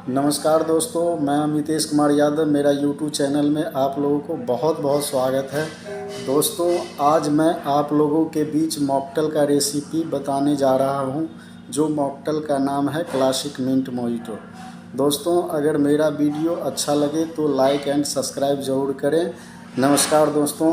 नमस्कार दोस्तों, मैं अमितेश कुमार यादव। मेरा यूट्यूब चैनल में आप लोगों को बहुत बहुत स्वागत है। दोस्तों, आज मैं आप लोगों के बीच मॉकटेल का रेसिपी बताने जा रहा हूं, जो मॉकटेल का नाम है क्लासिक मिंट मोहितो। दोस्तों, अगर मेरा वीडियो अच्छा लगे तो लाइक एंड सब्सक्राइब ज़रूर करें। नमस्कार दोस्तों,